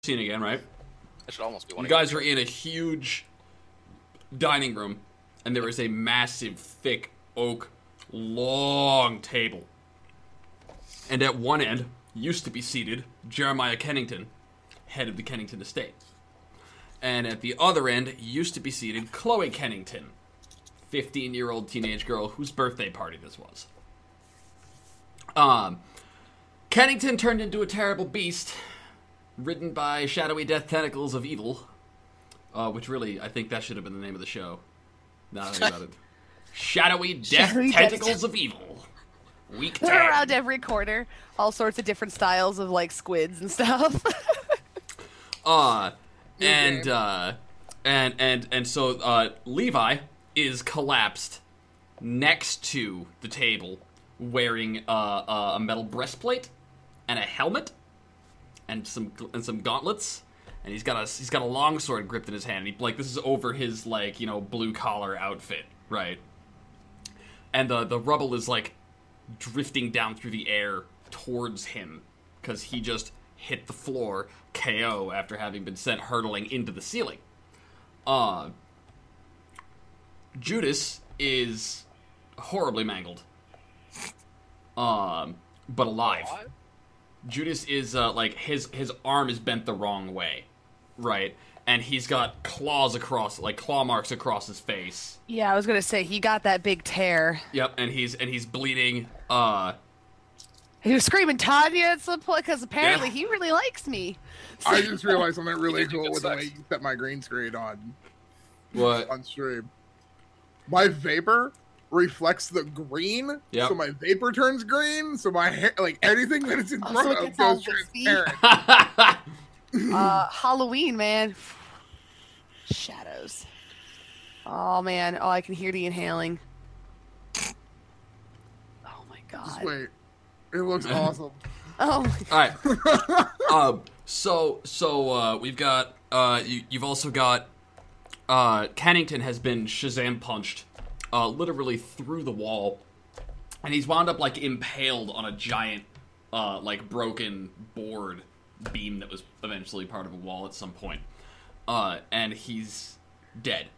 scene again, right? That should almost be one. You guys are in a huge dining room, and there is a massive, thick oak, long table. And at one end used to be seated Jeremiah Kennington, head of the Kennington estate. And at the other end used to be seated Chloe Kennington, 15-year-old teenage girl whose birthday party this was. Kennington turned into a terrible beast, ridden by shadowy death tentacles of evil. Which really, I think that should have been the name of the show. Now that I think about it. Shadowy death tentacles of evil. Week 10. They're around every corner. All sorts of different styles of, like, squids and stuff. So Levi is collapsed next to the table, wearing a metal breastplate and a helmet and some gauntlets, and he's got a longsword gripped in his hand. And this is over his blue collar outfit, right? And the rubble is drifting down through the air towards him because he just hit the floor KO after having been sent hurtling into the ceiling. Judas is horribly mangled, but alive. What? Judas is his arm is bent the wrong way, right? And he's got claw marks across his face. Yeah, I was gonna say he got that big tear. Yep, and he's bleeding. He was screaming Tanya at some point because apparently he really likes me. I just realized something really cool with the way you set my green screen on. What? On stream. My vapor reflects the green, so my vapor turns green, so my hair, anything that is in front of goes transparent. Halloween, man. Shadows. Oh, man. Oh, I can hear the inhaling. Oh, my God. Just wait. It looks awesome. Oh, my God. All right. So we've got, you've also got, Kennington has been Shazam punched, literally through the wall, and he's wound up, impaled on a giant, broken board beam that was eventually part of a wall at some point. And he's dead.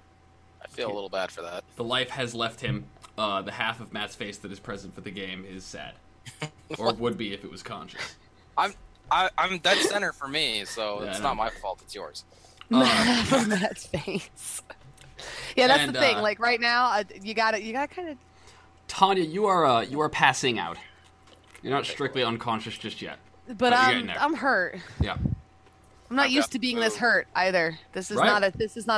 I feel a little bad for that. The life has left him. The half of Matt's face that is present for the game is sad. Or would be if it was conscious. I'm dead center for me, so it's not my fault, it's yours. Matt's face. Yeah, that's the thing. Right now, you gotta kind of. Tanya, you are passing out. You're not strictly unconscious just yet. But I'm hurt. Yeah. I'm not used to being this hurt either. This is not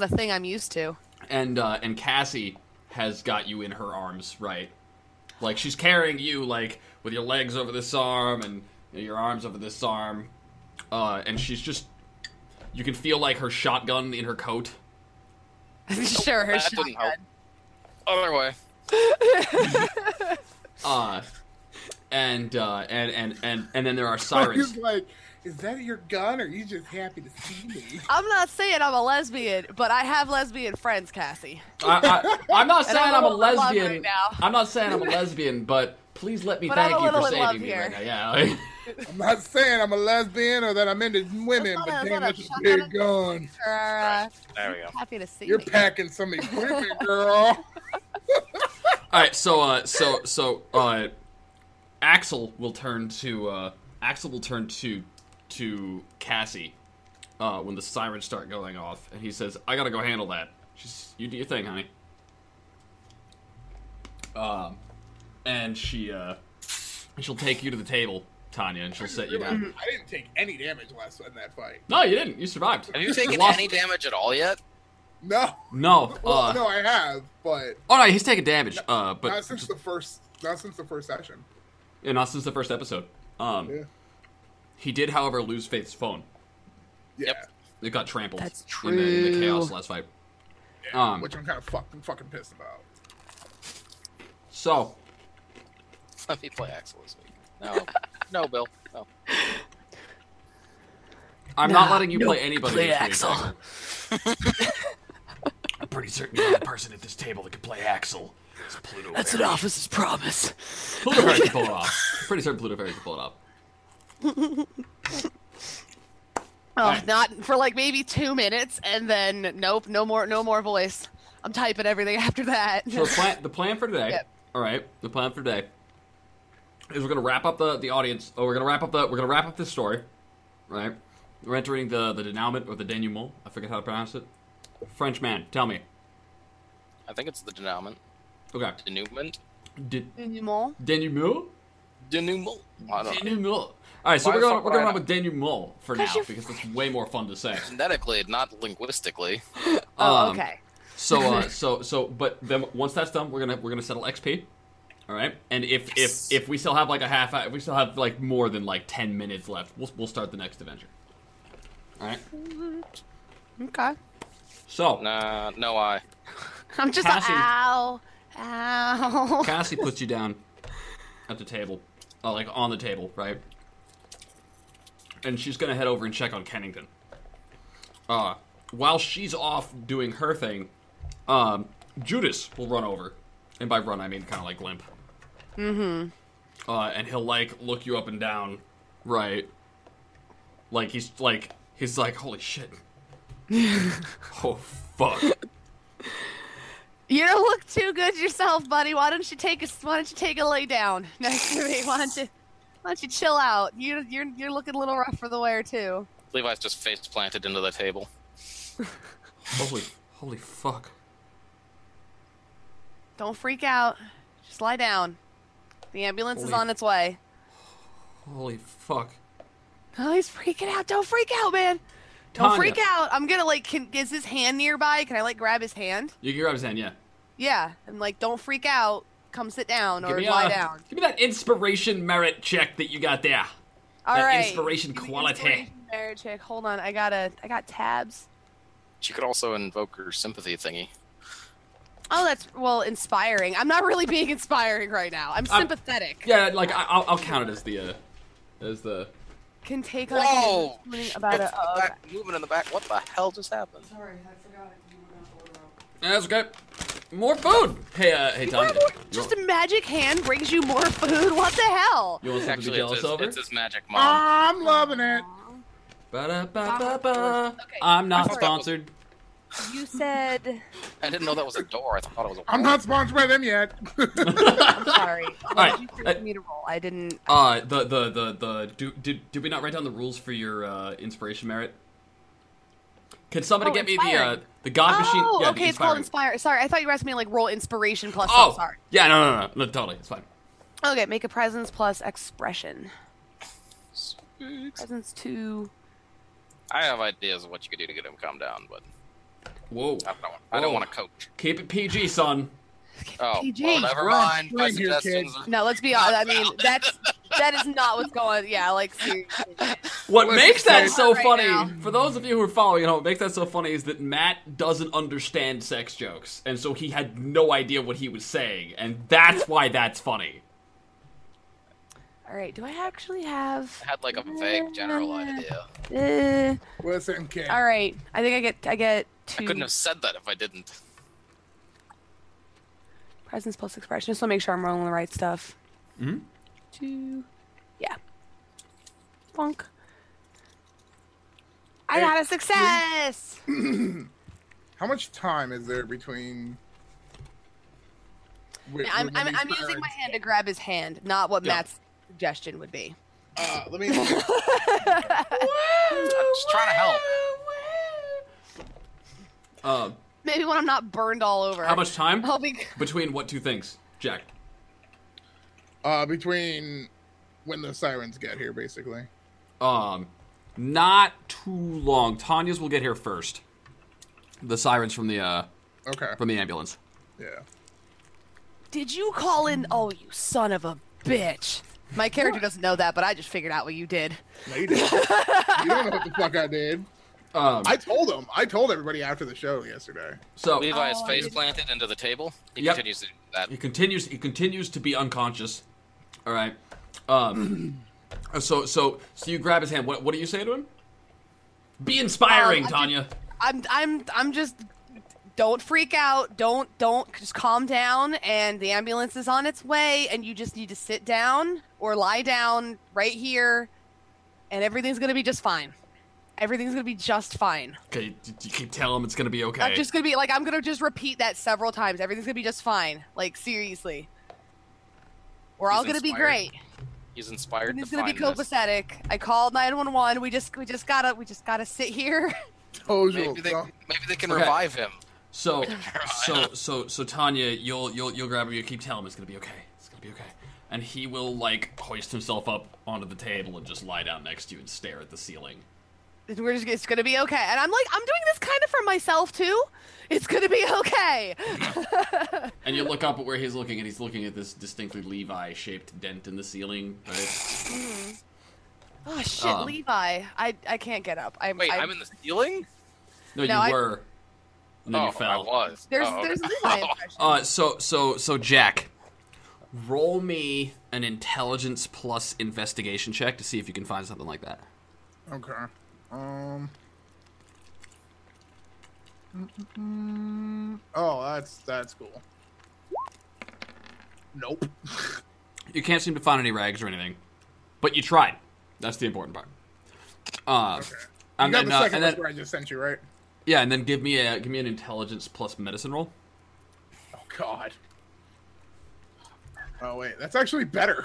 a thing I'm used to. And Cassie has got you in her arms, right? She's carrying you with your legs over this arm and your arms over this arm. And she's just, you can feel her shotgun in her coat. Sure, her shotgun. Didn't help. Other way. And then there are sirens. He's like, is that your gun, or are you just happy to see me? I'm not saying I'm a lesbian, but I have lesbian friends, Cassie. I'm not saying I'm a lesbian. Right now. I'm not saying I'm a lesbian, but please let me thank you for saving me right now. Yeah. I'm not saying I'm a lesbian or that I'm into women, but damn, that's a big gun. There we go. Happy to see You're me. packing some equipment, girl. All right, so Axel will turn to Cassie when the sirens start going off, and he says, "I gotta go handle that." You do your thing, honey. And she'll take you to the table, Tanya, and she'll set you down. I didn't take any damage last in that fight. No, you didn't. You survived. Have you taken any damage at all yet? No. No. No, I have, but. Oh no, he's taken damage. But not since the first session. Yeah, not since the first episode. Yeah. He did, however, lose Faith's phone. Yeah. Yep. It got trampled. That's true. In the chaos last fight. Yeah, which I'm kind of fucking pissed about. So. Let me play Axel this week. No, Bill. No. I'm not letting you play anybody play this Axel. week. I'm pretty certain the only person at this table that can play Axel is Pluto. That's an officer's promise. Pluto Fairy can pull it off. Pretty certain Pluto Fairy can pull it off. Oh, right. not for like maybe 2 minutes, and then nope, no more voice. I'm typing everything after that. So the plan for today. Yep. All right, the plan for today is we're gonna wrap up the audience. Oh, we're gonna wrap up this story, right? We're entering the denouement or the denouement. I forget how to pronounce it. French man, tell me. I think it's the denouement. Okay. Denouement? Denouement? Denouement? Denouement. I don't know. Denouement. All right, so we're going to run with denouement for now because French. it's way more fun to say. Phonetically, not linguistically. Oh, okay. But then once that's done, we're gonna settle XP. All right, and if we still have like if we still have like more than like 10 minutes left, we'll start the next adventure. All right. Okay. So. No, I. I'm just Cassie. Ow. Cassie puts you down at the table, like on the table, right? And she's gonna head over and check on Kennington. While she's off doing her thing, Judas will run over, and by run I mean kind of like limp. Mm-hmm. And he'll like look you up and down, right? Like he's like holy shit. Oh fuck. You don't look too good yourself, buddy. Why don't you take a lay down next to me? Why don't you chill out? You're looking a little rough for the wear too. Levi's just face planted into the table. Holy fuck. Don't freak out. Just lie down. The ambulance is on its way. Holy fuck. Oh, he's freaking out. Don't freak out, man. Tanya. Don't freak out. I'm gonna is his hand nearby? Can I grab his hand? You can grab his hand, yeah. Yeah, and don't freak out. Come sit down or lie down. Give me that inspiration merit check that you got there. All that right. inspiration quality. Inspiration merit check. Hold on, I got tabs. She could also invoke her sympathy thingy. Oh, that's inspiring. I'm not really being inspiring right now. I'm sympathetic. Yeah, like I'll count it as the. Can take on Whoa! about a Movement in the back. What the hell just happened? Sorry, I forgot you were gonna order out. That's okay. More food. Hey, Tom. Just a magic hand brings you more food. What the hell? You want something to be jealous over? It's his magic mom. I'm loving it. Ba-da-ba-ba-ba. I'm not sponsored. You said. I didn't know that was a door. I thought it was a I'm not sponsored by them yet. I'm sorry. What Alright, did you me to roll? I didn't. Did we not write down the rules for your inspiration merit? Can somebody get inspiring. me the god machine? Oh, Yeah, okay, it's called Inspire. Sorry, I thought you were asking me roll inspiration plus. Oh, sorry. Yeah, no, totally, it's fine. Okay, make a presence plus expression. Presence 2. I have ideas of what you could do to get him calm down, but Whoa. I don't want to coach. Keep it PG, son. Oh, PG. well, never mind. My Right here, suggestions are... No, let's be honest. I mean, that is not what's going. Yeah, seriously. What makes that so Right funny, now. for those of you who are following, what makes that so funny is that Matt doesn't understand sex jokes, and so he had no idea what he was saying, and that's why that's funny. All right, do I actually have? I had a vague general idea. Listen, kid. All right, I think I get 2. I couldn't have said that if I didn't. Presence plus expression, just to make sure I'm rolling the right stuff. Mm-hmm. 2. Yeah. Funk. I got a success! How much time is there between... I'm using my hand to grab his hand, not what Matt's suggestion would be. Let me... I'm just trying to help. Maybe when I'm not burned all over. How much time? I'll be... Between what two things, Jack? Between when the sirens get here, basically. Not too long. Tanya's will get here first. The sirens from the from the ambulance. Yeah. Did you call in? Oh, you son of a bitch! My character doesn't know that, but I just figured out what you did. No, you didn't. You don't know what the fuck I did. I told him. I told everybody after the show yesterday. So Levi is face planted into the table. He continues to do that. He continues to be unconscious. All right. So you grab his hand. What do you say to him? Be inspiring, Tanya. I'm just. Don't freak out. Don't just calm down. And the ambulance is on its way. And you just need to sit down or lie down right here, and everything's gonna be just fine. Everything's gonna be just fine. Okay, you keep telling him it's gonna be okay. I'm just gonna be like, I'm gonna just repeat that several times. Everything's gonna be just fine. Like, seriously. We're all gonna be great. He's inspired. It's gonna be copacetic. I called 911. We just gotta sit here. Maybe they can revive him. So Tanya, you'll grab him. You keep telling him it's gonna be okay. It's gonna be okay. And he will like hoist himself up onto the table and just lie down next to you and stare at the ceiling. It's gonna be okay. And I'm doing this kind of for myself too. It's gonna be okay. And you look up at where he's looking, and he's looking at this distinctly Levi-shaped dent in the ceiling, right? Mm-hmm. Oh shit, Levi! I can't get up. I'm in the ceiling. No, you were. And then you fell. I was. There's Levi impression. So Jack, roll me an intelligence plus investigation check to see if you can find something like that. Okay. Oh, that's cool. Nope. You can't seem to find any rags or anything, but you tried. That's the important part. Okay. You got the second whisper I just sent you, right? Yeah, and then give me an intelligence plus medicine roll. Oh God. Oh wait, that's actually better.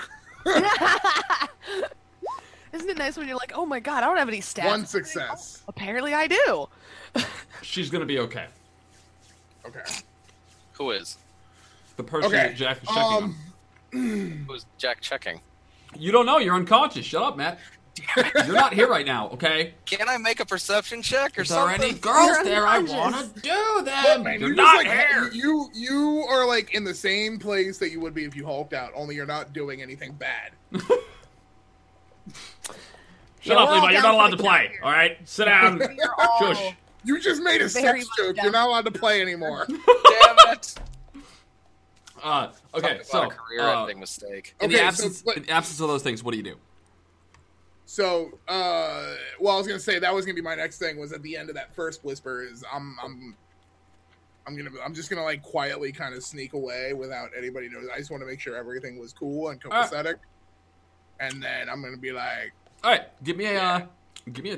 Isn't it nice when you're like, oh my God, I don't have any stats. One success. Oh, apparently I do. She's gonna be okay. Okay. Who is? The person that Jack is checking on. Who's Jack checking? You don't know. You're unconscious. Shut up, Matt. You're not here right now, okay? Can I make a perception check or something? Are there any girls there? I want to do them. Man, you're not like, here. You are like in the same place that you would be if you hulked out, only you're not doing anything bad. Shut up, Levi. You're not allowed to play. All right, sit down. Shush. You just made a sex joke. You're not allowed to play anymore. Damn it. Okay, so a career-ending mistake. In the absence of those things, what do you do? So, well, I was gonna say that was gonna be my next thing. Was at the end of that first whisper is I'm just gonna like quietly kind of sneak away without anybody knows. I just want to make sure everything was cool and copacetic, and then I'm gonna be like, all right, give me a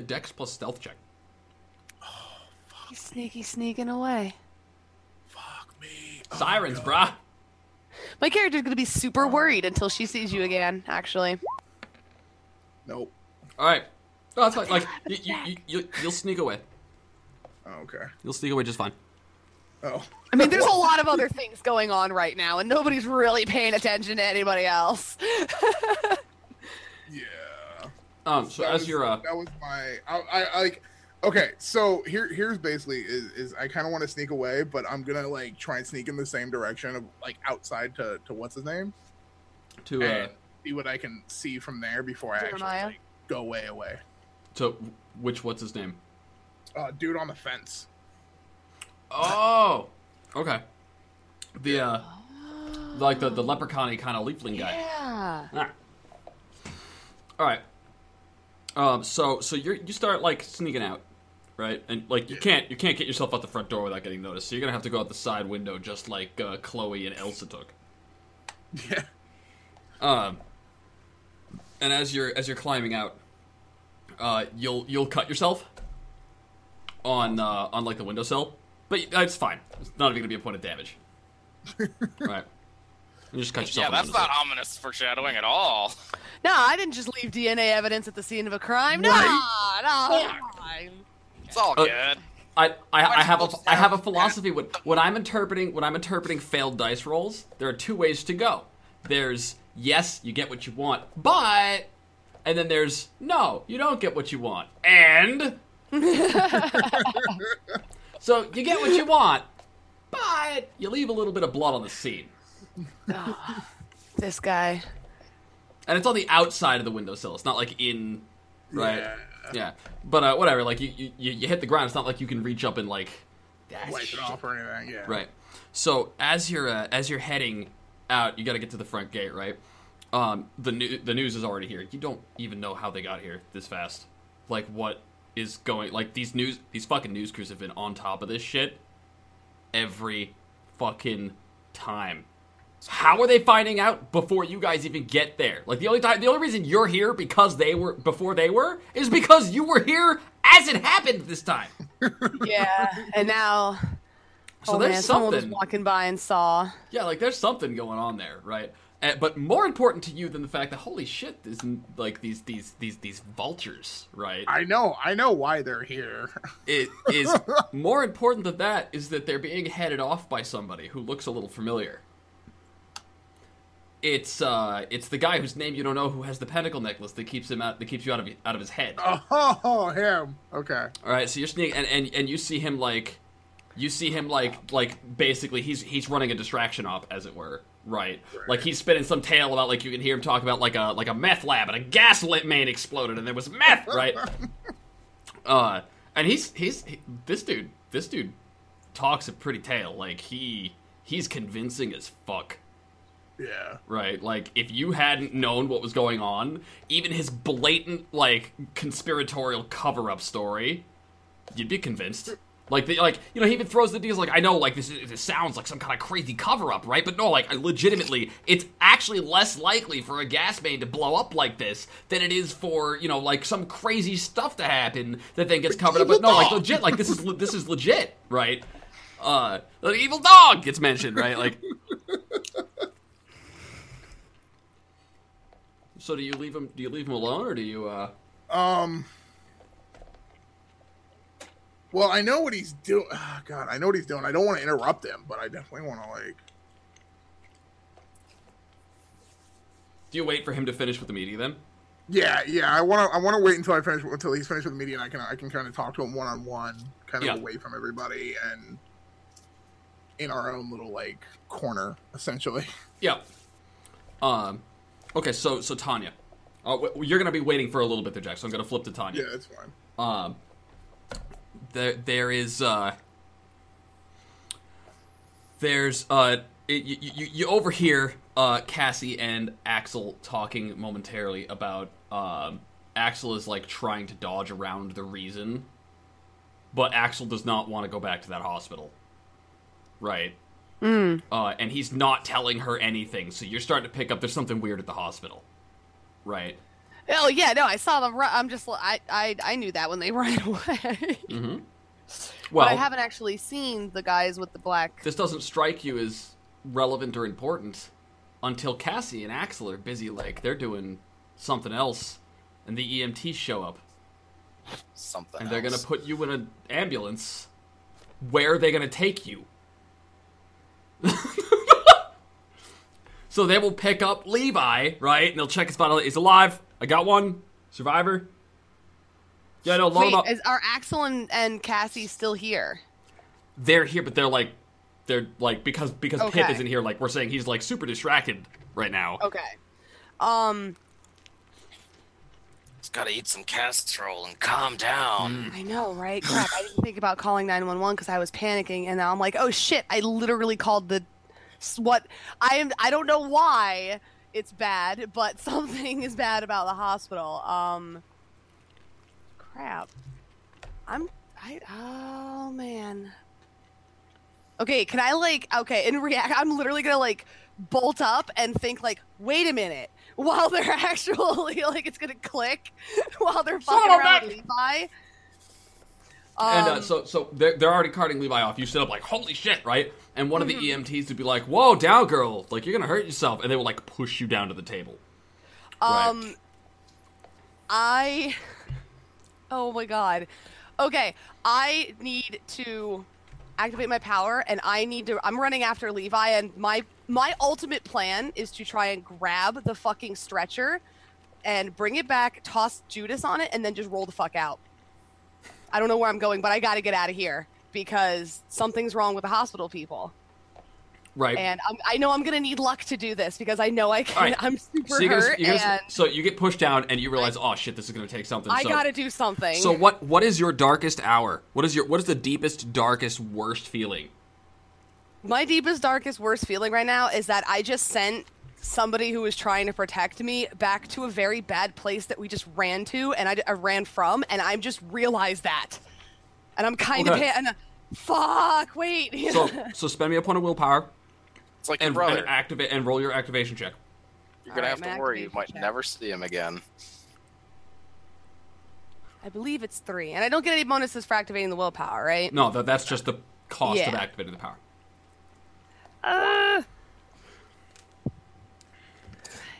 Dex plus stealth check. Oh, fuck. He's sneaking away. Fuck me. Sirens, brah. My character's gonna be super worried until she sees you again. Actually. Nope. All right. No, that's fine. Like you'll sneak away. Oh, okay. You'll sneak away just fine. Oh. I mean, there's a lot of other things going on right now, and nobody's really paying attention to anybody else. Yeah. So that was my I like. Okay, so here's basically is I kind of want to sneak away, but I'm gonna like try and sneak in the same direction of like outside to what's his name to see what I can see from there before I actually like, go way away. So what's his name? Dude on the fence. Oh, okay. The like the leprechaun-y kind of leafling guy. Yeah. All right. So you start like sneaking out, right? And like you can't get yourself out the front door without getting noticed. So you're gonna have to go out the side window, just like Chloe and Elsa took. Yeah. And as you're climbing out, you'll cut yourself on like the windowsill, but it's fine. It's not even gonna be a point of damage. Right. You just cut yourself. Yeah, that's not ominous foreshadowing at all. No, I didn't just leave DNA evidence at the scene of a crime. No, it's all good. I have a philosophy when I'm interpreting failed dice rolls. There are two ways to go. There's yes, you get what you want, but and then there's no, you don't get what you want, and so you get what you want, but you leave a little bit of blood on the scene. Oh, this guy. And it's on the outside of the windowsill. It's not like in, right? Yeah. But whatever. Like you hit the ground. It's not like you can reach up and like wipe it off or anything. Yeah. Right. So as you're heading out, you got to get to the front gate, right? The news is already here. You don't even know how they got here this fast. Like what is going? Like these fucking news crews have been on top of this shit every fucking time. How are they finding out before you guys even get there? Like the only reason you're here before they were is because you were here hasn't happened this time. Yeah, and now. So there's man, someone was something. walking by and saw. Yeah, like there's something going on there, right? But more important to you than the fact that holy shit, there's like these vultures, right? I know why they're here. It is more important than that is that they're being headed off by somebody who looks a little familiar. It's the guy whose name you don't know who has the pentacle necklace that keeps you out of his head. Oh, him. Okay. All right, so you're sneaking and you see him like basically he's running a distraction op, as it were. Right. Like he's spinning some tale about like you can hear him talk about like a meth lab and a gas main exploded and there was meth, right? And this dude talks a pretty tale. Like he's convincing as fuck. Yeah. Right. Like if you hadn't known what was going on, even his blatant like conspiratorial cover-up story, you'd be convinced. Like, he even throws the deals like, I know, like, this sounds like some kind of crazy cover-up, right? But no, like, legitimately, it's actually less likely for a gas main to blow up like this than it is for, like, some crazy stuff to happen that then gets covered up. But no, like, legit, like, this is legit, right? The evil dog gets mentioned, right? Like, so do you leave him alone, or do you, Well, I know what he's doing. Oh, God, I know what he's doing. I don't want to interrupt him, but I definitely want to, like... Do you wait for him to finish with the media, then? Yeah. I want to wait until he's finished with the media, and I can kind of talk to him one-on-one, kind of away from everybody, and in our own little, like, corner, essentially. Yeah. Okay, so Tanya. You're going to be waiting for a little bit there, Jack, so I'm going to flip to Tanya. Yeah, that's fine. You overhear Cassie and Axel talking momentarily about Axel is like trying to dodge around the reason, but Axel does not want to go back to that hospital, right? And he's not telling her anything, so you're starting to pick up there's something weird at the hospital, right? Oh yeah, no, I saw them. I'm just, I knew that when they ran away. Mm-hmm. Well, but I haven't actually seen the guys with the black. This doesn't strike you as relevant or important until Cassie and Axel are busy, like they're doing something else, and the EMTs show up. And they're gonna put you in an ambulance. Where are they gonna take you? So they will pick up Levi, right? And they'll check his vital. He's alive. I got one. Survivor. Yeah, no, load him up. Are Axel and Cassie still here? They're here, but they're like because Pip isn't here. Like we're saying, he's like super distracted right now. Okay. He's got to eat some casserole and calm down. I know, right? Crap, I didn't think about calling 911 because I was panicking, and now I'm like, oh shit! I literally called the what? I don't know why it's bad, but something is bad about the hospital. Crap. Oh man. Okay, can I I'm literally gonna like bolt up and think like, wait a minute, while they're actually like it's gonna click while they're fucking around Levi. And so they're already carting Levi off. You sit up like, holy shit, right? And one of the EMTs would be like, whoa, down girl, like you're gonna hurt yourself, and they will like push you down to the table. Right. Oh my god. Okay, I need to activate my power, and I'm running after Levi, and my ultimate plan is to try and grab the fucking stretcher and bring it back, toss Judas on it, and then just roll the fuck out. I don't know where I'm going, but I gotta get out of here because something's wrong with the hospital people. Right. And I know I'm gonna need luck to do this because I know I can. Right. I'm super hurt. So you get pushed down and you realize, oh shit, this is gonna take something. I gotta do something. So what is your darkest hour? What is the deepest, darkest, worst feeling? My deepest, darkest, worst feeling right now is that I just sent somebody who was trying to protect me back to a very bad place that we just ran to and I ran from, and I just realized that, and I'm kind of fuck. Wait. So spend me a point of willpower. It's like your brother. And activate and roll your activation check. You're gonna have to worry. You might never see him again. I believe it's 3. And I don't get any bonuses for activating the willpower, right? No, that's just the cost of activating the power.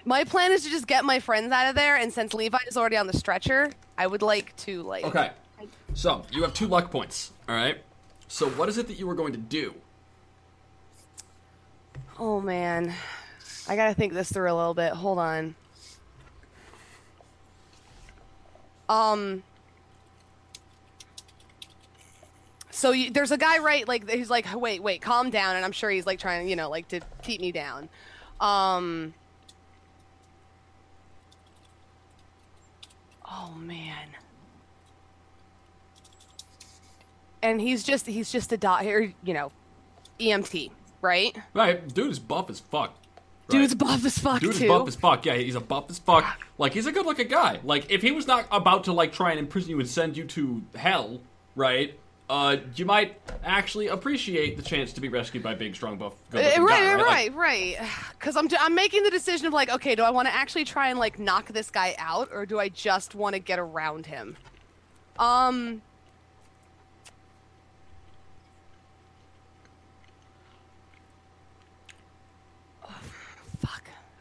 My plan is to just get my friends out of there, and since Levi is already on the stretcher, I would like to, like... Okay. So, you have 2 luck points, alright? So, what is it that you were going to do? Oh, man. I gotta think this through a little bit. Hold on. So there's a guy, right, like, he's like, wait, calm down, and I'm sure he's, like, trying, you know, like, to keep me down. Oh, man. And he's just a doctor, you know, EMT, right? Right, dude is buff as fuck. Right? Dude's buff as fuck, Dude too. is buff as fuck, yeah, he's a buff as fuck. Like, he's a good-looking guy. Like, if he was not about to, like, try and imprison you and send you to hell, right, you might actually appreciate the chance to be rescued by a big, strong, buff, good-looking guy, right. Because I'm making the decision of, like, okay, do I want to actually try and, like, knock this guy out, or do I just want to get around him?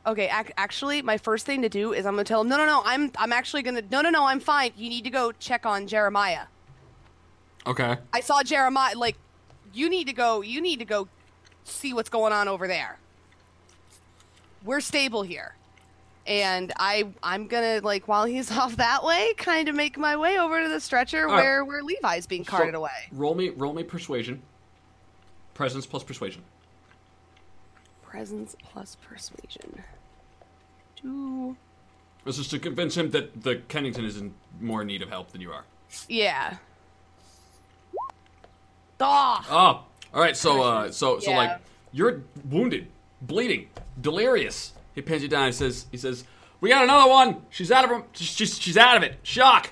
Okay, actually, my first thing to do is I'm gonna tell him, no, I'm actually gonna, no, I'm fine. You need to go check on Jeremiah. Okay. I saw Jeremiah, like, you need to go see what's going on over there. We're stable here. And I'm gonna, like, while he's off that way, kind of make my way over to the stretcher where Levi's being carted away. Roll me persuasion. Presence plus persuasion. Presence plus persuasion. 2. This is to convince him that the Kennington is in more need of help than you are. Yeah. Oh, all right. So like, you're wounded, bleeding, delirious. He pins you down. He says, "We got another one. She's out of him. She's out of it. Shock."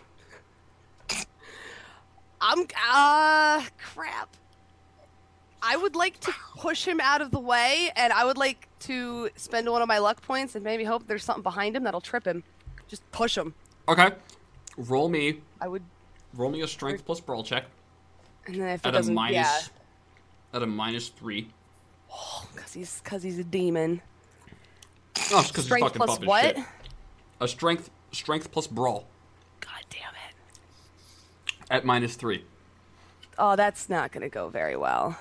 Crap. I would like to push him out of the way, and I would like to spend one of my luck points and maybe hope there's something behind him that'll trip him. Just push him. Okay. Roll me a strength plus brawl check. And then if it doesn't, at a -3. Oh, cause he's a demon. No, it's because he's fucking buff as what? shit. A strength plus brawl. God damn it. At -3. Oh, that's not gonna go very well.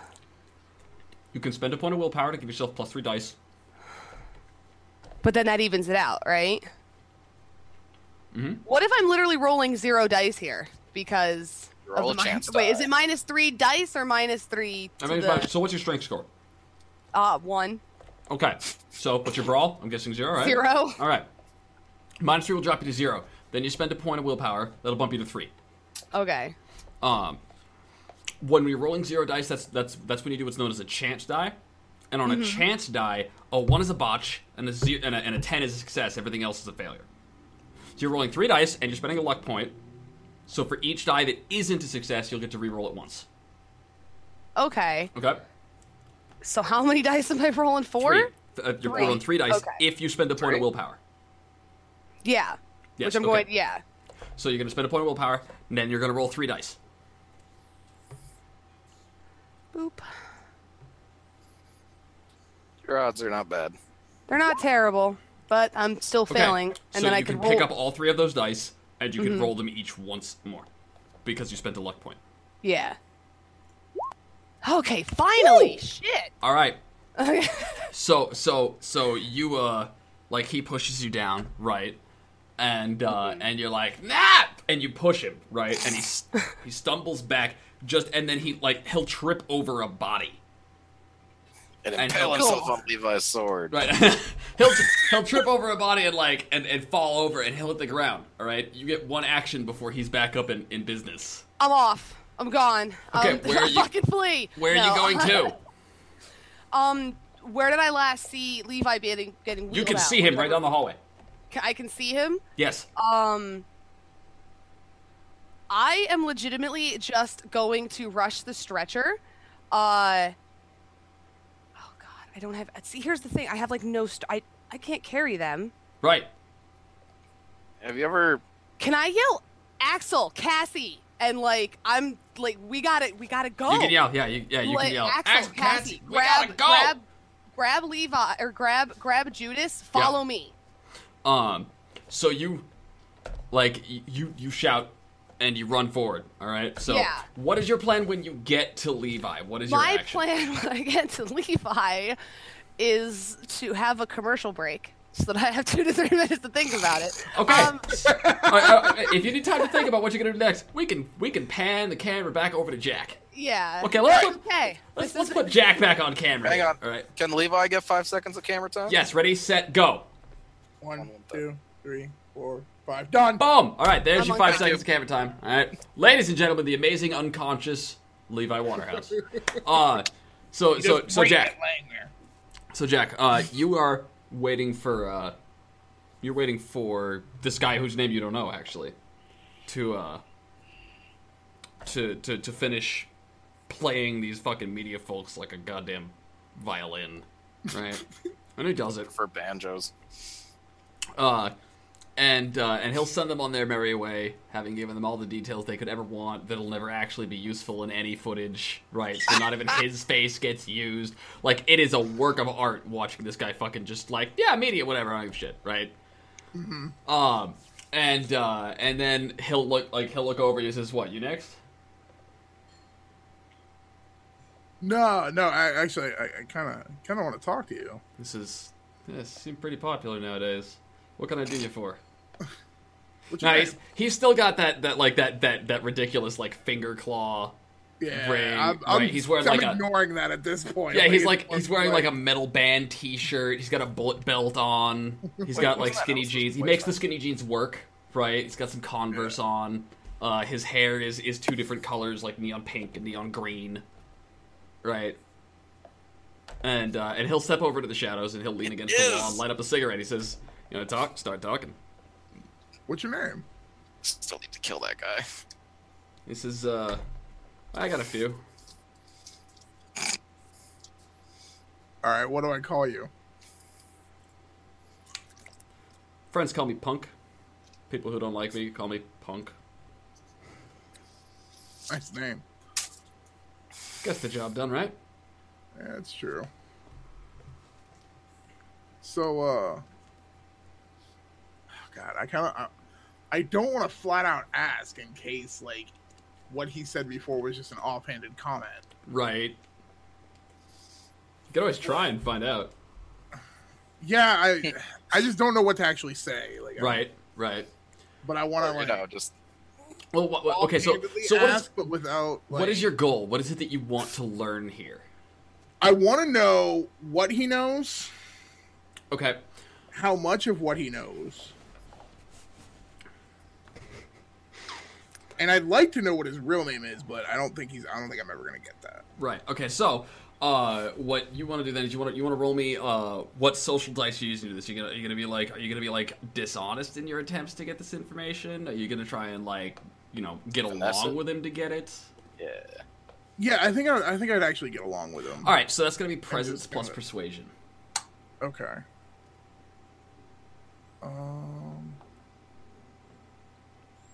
You can spend a point of willpower to give yourself +3 dice. But then that evens it out, right? Mm-hmm. What if I'm literally rolling 0 dice here? Because Roll a chance wait, die. is it -3 dice or -3 to So what's your strength score? 1. Okay. So what's your brawl? I'm guessing 0, right? 0. All right. -3 will drop you to 0. Then you spend a point of willpower. That'll bump you to 3. Okay. When we're rolling 0 dice, that's when you do what's known as a chance die. And on a chance die, a 1 is a botch, and a 10 is a success. Everything else is a failure. So you're rolling 3 dice, and you're spending a luck point. So for each die that isn't a success, you'll get to re-roll it once. Okay. Okay? So how many dice am I rolling? 4? You're rolling 3 dice Okay. if you spend a point of willpower. Yeah. Yes, Which I'm okay. going, yeah. So you're going to spend a point of willpower, and then you're going to roll 3 dice. Boop. Your odds are not bad. They're not terrible, but I'm still failing. And so then I you can pick roll. up all 3 of those dice, and you can roll them each once more. Because you spent a luck point. Yeah. Okay, finally! Woo! Shit! Alright. Okay. So you, like, he pushes you down, right? And you're like, nah! And you push him, right? And he stumbles back, and then he'll trip over a body. And impale himself on Levi's sword. Right. he'll trip over a body and fall over, and he'll hit the ground, alright? You get 1 action before he's back up in business. I'm off. I'm gone. Okay, where are you? Fucking flee. Where are you going to? Where did I last see Levi getting wheeled You can out? see him right down the hallway. I can see him? Yes. I am legitimately just going to rush the stretcher. Oh god, I don't have. See, here's the thing. I have like no. I can't carry them. Right. Have you ever? Can I yell? Axel, Cassie, and like I'm like we gotta go. You can yell, you like, can yell. Axel, Cassie, grab Levi or grab Judas. Follow me. So you, like, you shout and you run forward. All right. So what is your plan when you get to Levi? What is your action? My plan when I get to Levi is to have a commercial break so that I have 2 to 3 minutes to think about it. Okay. If you need time to think about what you're gonna do next, we can pan the camera back over to Jack. Yeah. Okay. Let's put Jack back on camera. Hang on. All right. Can Levi get 5 seconds of camera time? Yes. Ready, set, go. 1, 2, 3, 4, 5. Done. Boom. All right. There's your 5 seconds of camera time. All right. Ladies and gentlemen, the amazing unconscious Levi Waterhouse. So Jack. So Jack, you are waiting for this guy whose name you don't know actually to finish playing these fucking media folks like a goddamn violin, right? And he does it for banjos. And he'll send them on their merry way, having given them all the details they could ever want that'll never actually be useful in any footage, right? So not even his face gets used. Like, it is a work of art watching this guy fucking just like, yeah, media, whatever, I don't give a shit, right? Mm-hmm. And then he'll look over you and says, what, you next? No, I kind of want to talk to you. This seems pretty popular nowadays. What can I do you for? No, he's still got that ridiculous like finger claw ring. He's wearing I'm ignoring that at this point. Yeah, he's wearing like a metal band T-shirt. He's got a bullet belt on. He's got like skinny jeans. He makes the skinny jeans work, right? He's got some Converse on. His hair is 2 different colors, like neon pink and neon green, right? And he'll step over to the shadows and he'll lean against the wall and light up a cigarette. He says, "You want to talk? Start talking." What's your name? Still need to kill that guy. He says, I got a few. Alright, what do I call you? Friends call me Punk. People who don't like me call me Punk. Nice name. Gets the job done, right? Yeah, that's true. So, God, I don't want to flat out ask in case, like, what he said before was just an offhanded comment. Right. You can always try and find out. Yeah, I just don't know what to actually say. Like, right. But I want to, like, just. Well, okay. So ask, but without. Like, what is your goal? What is it that you want to learn here? I want to know what he knows. Okay. How much of what he knows. And I'd like to know what his real name is, but I don't think I'm ever gonna get that. Right. Okay. So, what you want to do then is you want to roll me what social dice you're using to this. Are you gonna be like dishonest in your attempts to get this information? Are you gonna try and like get along with him to get it? Yeah. Yeah, I think I'd actually get along with him. All right. So that's gonna be presence plus persuasion. Okay.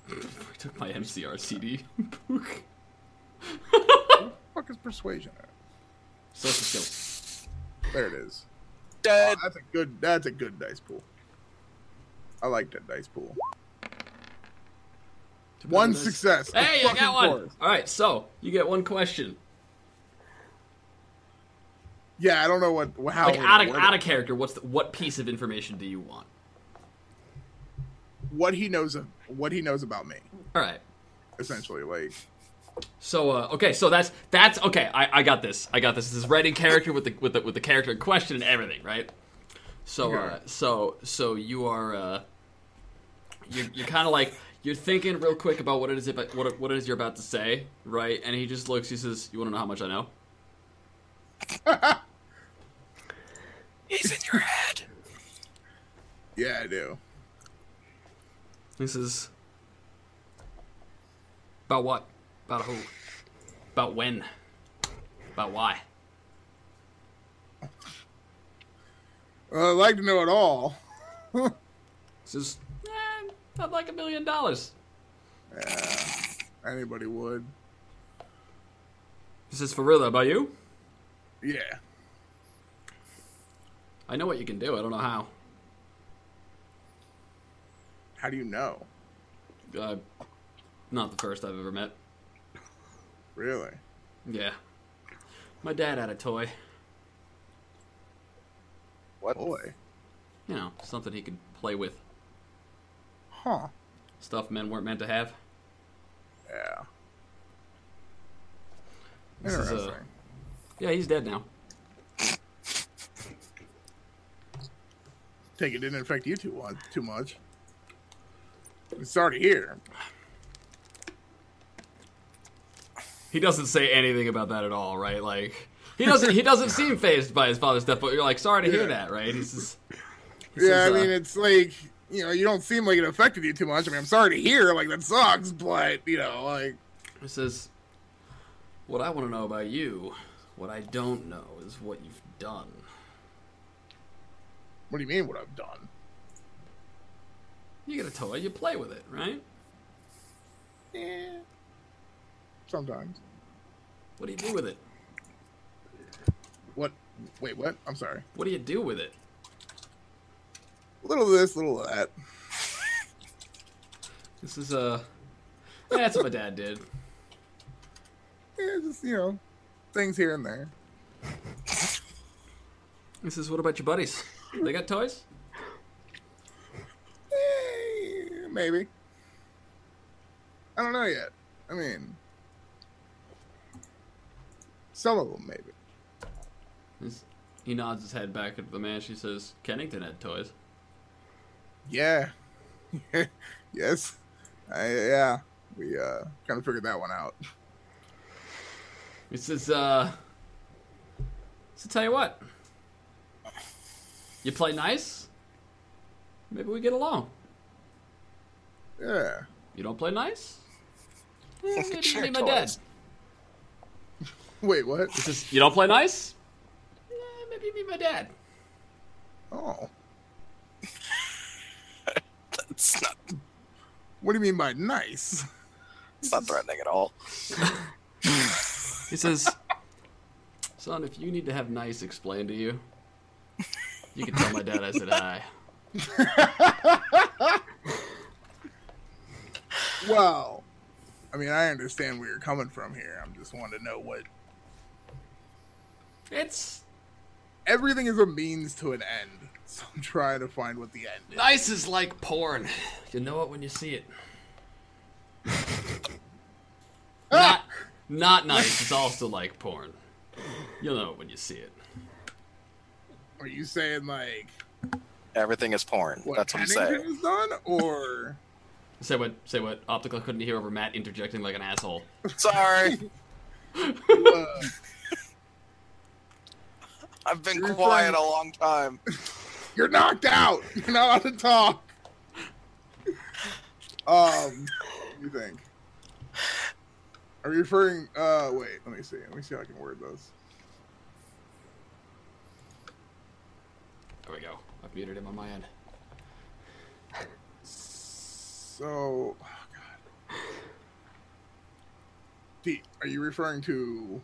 I took my MCR CD. What the fuck is persuasion at? Social skills. There it is. Dead. Oh, that's a good dice pool. I like that dice pool. One success. Hey, I got one. All right, so you get one question. Yeah, I don't know how. Like out of character, what piece of information do you want? What he knows about me. All right. Essentially, like. So okay, so that's okay. I got this. This is right in character with the character in question and everything, right? So okay. So you are you're kind of like you're thinking real quick about what it is you're about to say, right? And he just looks. He says, "You want to know how much I know?" He's in your head. Yeah, I do. He says, "About what? About who? About when? About why?" Well, I'd like to know it all. He says, "I'd like $1 million." Yeah, anybody would. This is for real, though. About you? Yeah. I know what you can do. I don't know how. How do you know? Not the first I've ever met. Really? Yeah. My dad had a toy. What? Boy. You know, something he could play with. Huh. Stuff men weren't meant to have. Yeah. This is, Interesting. yeah, he's dead now. Take it didn't affect you too much. Sorry to hear. He doesn't say anything about that at all, right? Like he doesn't seem fazed by his father's death, but you're like, sorry to hear that, right? He says, I mean, it's like, you don't seem like it affected you too much. I mean, I'm sorry to hear, like, that sucks, but, like... He says, what I want to know about you, what I don't know, is what you've done. What do you mean, what I've done? You get a toy, you play with it, right? Yeah. Sometimes. What do you do with it? What? Wait, what? I'm sorry. What do you do with it? A little of this, a little of that. This is, yeah, that's what my dad did. Yeah, just, things here and there. This is, what about your buddies? They got toys? Maybe. I don't know yet. I mean, some of them, maybe. He nods his head back at the man. She says, Kennington had toys. Yeah. Yes. Yeah. We kind of figured that one out. He says, so tell you what. You play nice? Maybe we get along. Yeah. You don't play nice? Maybe Sure, you need my dad. toys. Wait, what? He says, you don't play nice? Maybe you need my dad. Oh. That's not. What do you mean by nice? It's not threatening at all. He says, son, if you need to have nice explained to you, you can tell my dad I said hi. Well, I mean, I understand where you're coming from here. I'm just wanting to know what... Everything is a means to an end, so I'm trying to find what the end is. Nice is like porn. You know it when you see it. Not nice. It's also like porn. You'll know it when you see it. Are you saying, like... Everything is porn. What That's what I'm Pennington saying. has done, or... Say what Optical couldn't hear over Matt interjecting like an asshole. Sorry. I've been You're quiet fine. a long time. You're knocked out! You're not allowed to talk! What do you think? Are you referring... wait, let me see. Let me see how I can word this. There we go. I've muted him on my end. So... Oh, God. Pete, are you referring to...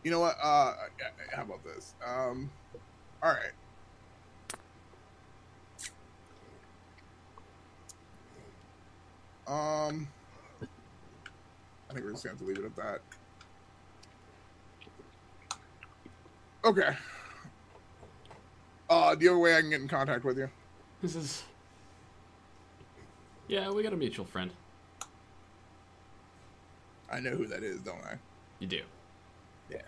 You know what? How about this? All right. I think we're just going to have to leave it at that. Okay. Do you have a way I can get in contact with you? This is... Yeah, we got a mutual friend. I know who that is, don't I? You do. Yeah.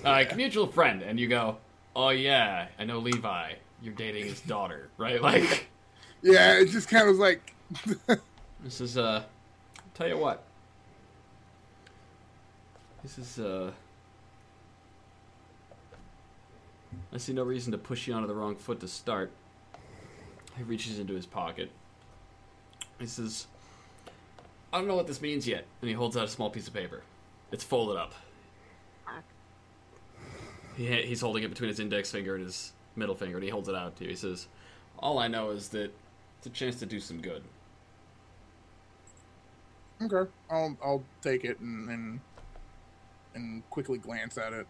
Yeah. Mutual friend, and you go, oh yeah, I know Levi. You're dating his daughter, right? Like... Yeah, it just kind of was like... This is, tell you what. This is, I see no reason to push you onto the wrong foot to start. He reaches into his pocket. He says, I don't know what this means yet. And he holds out a small piece of paper. It's folded up. He's holding it between his index finger and his middle finger, and he holds it out to you. He says, all I know is that it's a chance to do some good. Okay, I'll take it and quickly glance at it.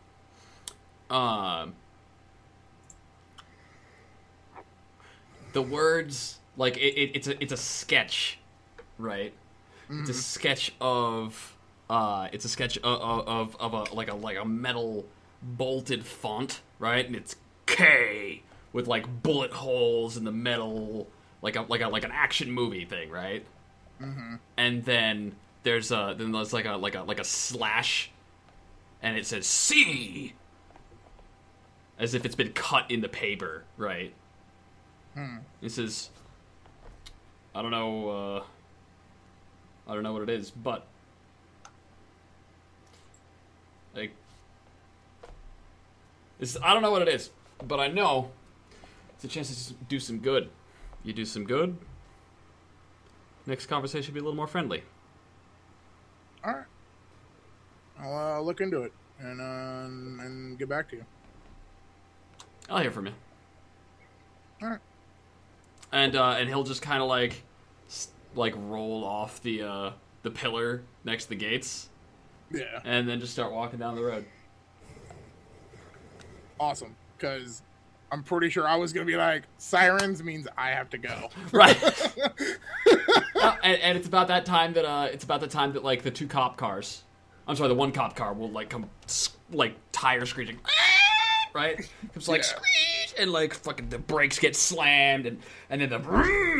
The words, like, it's a sketch, right? Mm-hmm. It's a sketch of a metal bolted font, right? And it's K with like bullet holes in the metal, like an action movie thing, right? Mm-hmm. And then there's like a slash, and it says C, as if it's been cut in the paper, right? It says, I don't know what it is, but like, I don't know what it is, but I know it's a chance to do some good. You do some good, next conversation will be a little more friendly. All right, I'll look into it and get back to you. I'll hear from you. All right. And he'll just kind of like roll off the pillar next to the gates. Yeah. And then just start walking down the road. Awesome, because I'm pretty sure I was gonna be like, sirens means I have to go. Right. and it's about that time that like the two cop cars, I'm sorry, the one cop car will like come like tire screeching, right? It's like screech, and like fucking the brakes get slammed, and then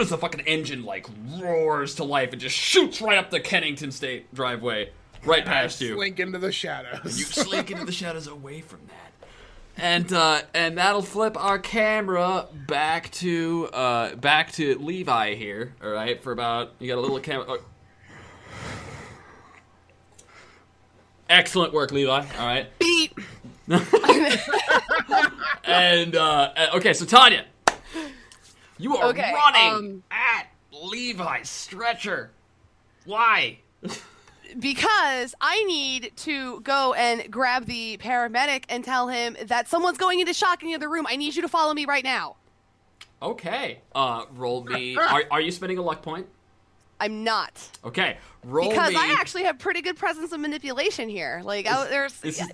as the fucking engine like roars to life and just shoots right up the Kennington State driveway, right past you. Slink into the shadows. And you slink into the shadows away from that. And that'll flip our camera back to Levi here. All right, for about, you got a little camera. Oh. Excellent work, Levi. All right. Beep. And okay, so Tanya, you are running at Levi's stretcher. Why? Because I need to go and grab the paramedic and tell him that someone's going into shock in the other room. I need you to follow me right now. Okay. Roll me. Are you spending a luck point? I'm not. Okay. Roll because me. I actually have pretty good presence of manipulation here. Like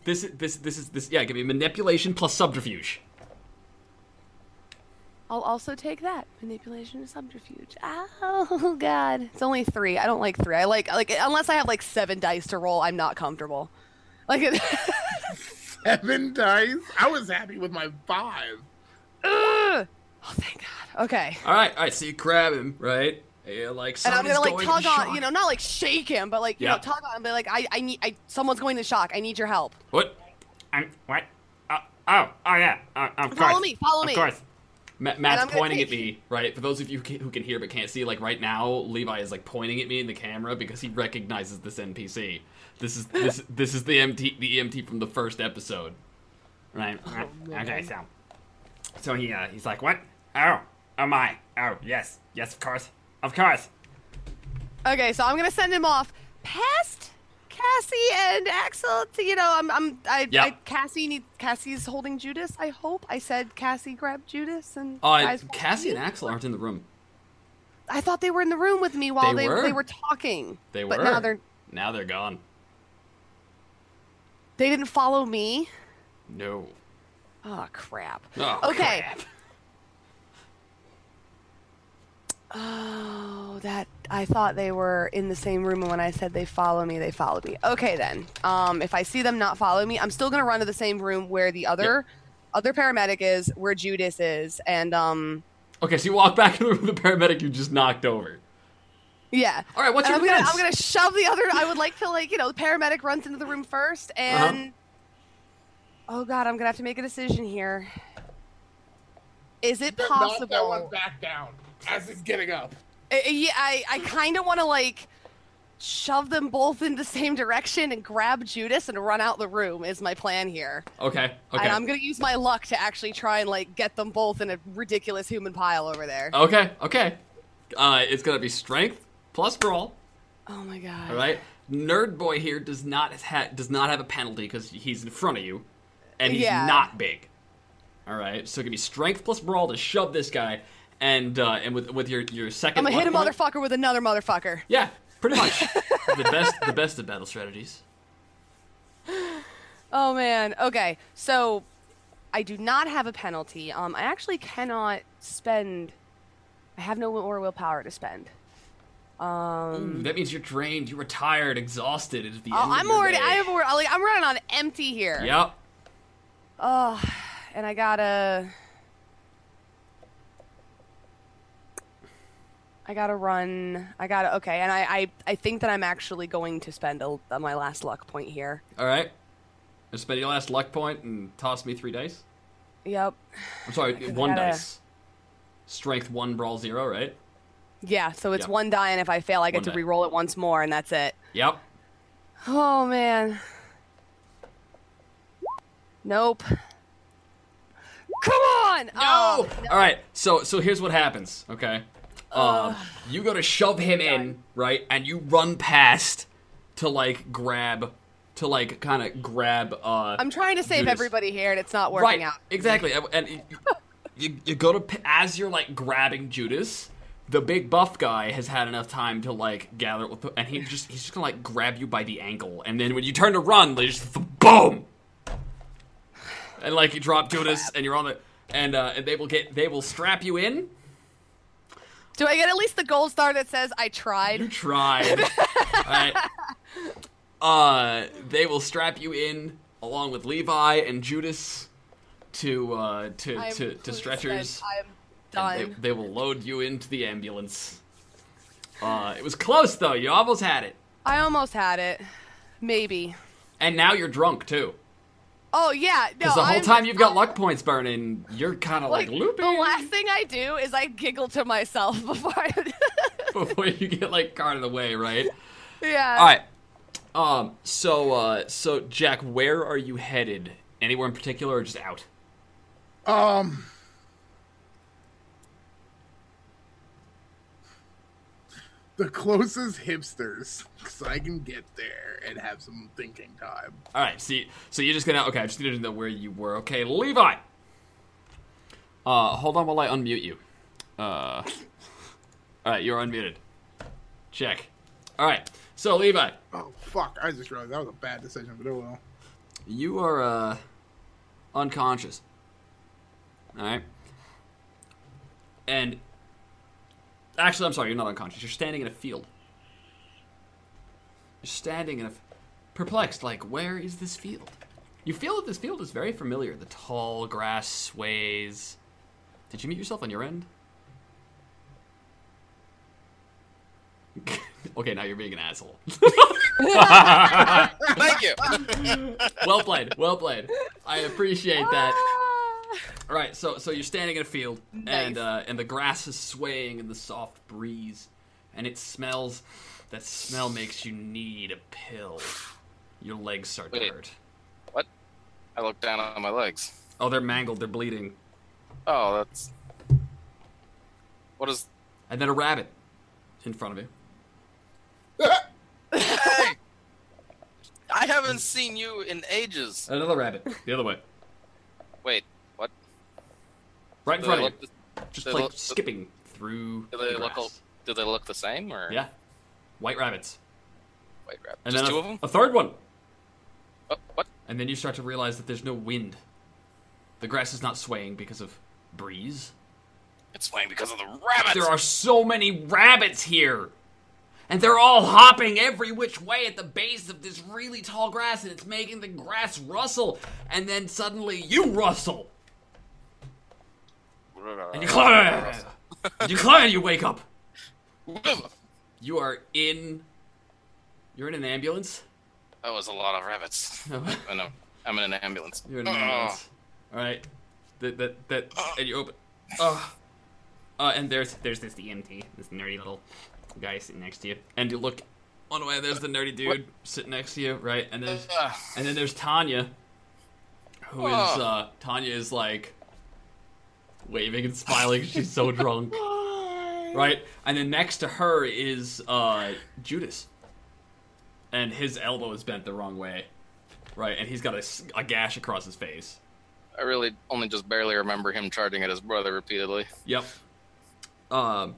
This is yeah. Give me manipulation plus subterfuge. I'll also take that. Manipulation and subterfuge. Oh, God. It's only 3. I don't like 3. I like unless I have, 7 dice to roll, I'm not comfortable. 7 dice? I was happy with my 5. Oh, thank God. Okay. All right. So you grab him, right? And I'm gonna, tug on, not, shake him, but, tug on him, but, I need, someone's going to shock. I need your help. What? What? Oh, yeah. Of course. Follow me. Of course. Matt's pointing at me, right? For those of you who can hear but can't see, right now, Levi is pointing at me in the camera because he recognizes this NPC. This is the EMT from the first episode, right? Oh, okay, so he's like, what? Oh my. Oh yes, of course. Okay, so I'm gonna send him off past Cassie and Axel to Cassie's holding Judas. I hope I said Cassie grabbed Judas and Cassie and Axel aren't in the room. I thought they were in the room with me while they were talking. They were. But now they're gone. They didn't follow me. No. Oh crap. Oh, okay. Crap. Oh, I thought they were in the same room, and when I said they followed me. Okay, then. If I see them not follow me, I'm still gonna run to the same room where the other paramedic is, where Judas is, and Okay, so you walk back in the room with the paramedic you just knocked over. Yeah. All right, what's your defense? I'm gonna shove the other. I would like to the paramedic runs into the room first, and oh god, I'm gonna have to make a decision here. Is it possible? Knock that one back down as it's getting up. Yeah, I kind of want to shove them both in the same direction and grab Judas and run out the room is my plan here. Okay. And I'm gonna use my luck to actually try and get them both in a ridiculous human pile over there. Okay. It's gonna be strength plus brawl. Oh my god. All right. Nerd boy here does not have a penalty because he's in front of you, and he's not big. All right, so give me strength plus brawl to shove this guy, and with your second. I'm gonna hit a point, motherfucker with another motherfucker. Yeah, pretty much. the best of battle strategies. Oh man. Okay, so I do not have a penalty. I actually cannot spend. I have no more willpower to spend. Ooh, that means you're drained. You were tired, exhausted. It's the end of I'm your already. day. I'm running on empty here. Yep. Oh, and I gotta run. Okay, and I think that I'm actually going to spend my last luck point here. All right. Just spend your last luck point and toss me 3 dice. Yep. I'm sorry, 1 dice. Strength 1, brawl 0, right? Yeah, so it's Yep. 1 die, and if I fail, I get to re-roll it once more, and that's it. Yep. Oh, man. Nope. Come on! No! Oh, no. All right, so here's what happens, okay? You go to shove him in, right? And you run past to, kind of grab, I'm trying to save Judas. everybody here, and it's not working out. Exactly. And you go to, as you're, grabbing Judas, the big buff guy has had enough time to, gather, and he's just gonna, grab you by the ankle. And then when you turn to run, they just, boom! And, you drop Judas, and you're on the, and they will strap you in. Do I get at least the gold star that says I tried? You tried. Alright. They will strap you in along with Levi and Judas to stretchers. I'm done. And they will load you into the ambulance. It was close though. You almost had it. I almost had it. Maybe. And now you're drunk too. Oh yeah, no. Because the whole time you've got luck points burning, you're kind of looping. The last thing I do is I giggle to myself before before you get carted away, right? Yeah. All right. So Jack, where are you headed? Anywhere in particular, or just out? The closest hipsters, because I can get there and have some thinking time. All right. So you're just gonna. Okay, I just needed to know where you were. Okay, Levi. Hold on while I unmute you. All right, you're unmuted. Check. All right. So Levi. Oh fuck! I just realized that was a bad decision, but oh well. You are unconscious. All right. And actually, I'm sorry, you're not unconscious. You're standing in a field. You're standing in a perplexed, where is this field? You feel that this field is very familiar. The tall grass sways. Did you mute yourself on your end? Okay, now you're being an asshole. Thank you. Well played. Well played. I appreciate that. All right, so you're standing in a field, Nice. and the grass is swaying in the soft breeze, and it smells. That smell makes you need a pill. Your legs start to Wait. hurt. What? I look down on my legs. Oh, they're mangled. They're bleeding. Oh, that's... What is... And then a rabbit in front of you. Hey! I haven't seen you in ages. Another rabbit. The other way. Wait, what? Right in Do front they of you. look Just they like look- skipping through Do they the look? grass. Do they look the same, or Yeah. White rabbits. White rabbit? And Just then two of them? a third one. Oh, what? And then you start to realize that there's no wind. The grass is not swaying because of breeze. It's swaying because of the rabbits. There are so many rabbits here. And they're all hopping every which way at the base of this really tall grass, and it's making the grass rustle. And then suddenly you rustle. And you climb. And you climb and you wake up. You are in... You're in an ambulance? That was a lot of rabbits. I know. I'm in an ambulance. You're in an ambulance. Alright. And you open... and there's this EMT, this nerdy little guy sitting next to you. And you look one way, there's the nerdy dude sitting next to you, right? And then there's Tanya, who is, Tanya is waving and smiling. She's so drunk. Right? And then next to her is, Judas. And his elbow is bent the wrong way. Right? And he's got a gash across his face. I really only just barely remember him charging at his brother repeatedly. Yep. And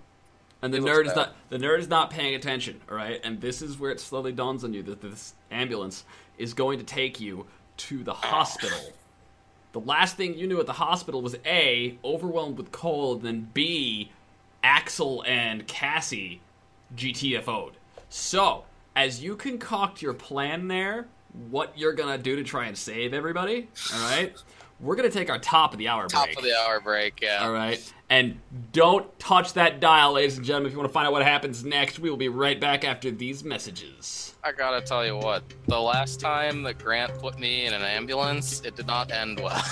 the nerd is not paying attention, all right? And this is where it slowly dawns on you that this ambulance is going to take you to the hospital. The last thing you knew at the hospital was A, overwhelmed with cold, and then B, Axel and Cassie GTFO'd. So, as you concoct your plan there, what you're gonna do to try and save everybody, alright? We're gonna take our top of the hour break. Top of the hour break, yeah. Alright? And don't touch that dial, ladies and gentlemen. If you want to find out what happens next, we will be right back after these messages. I gotta tell you what, the last time that Grant put me in an ambulance, it did not end well.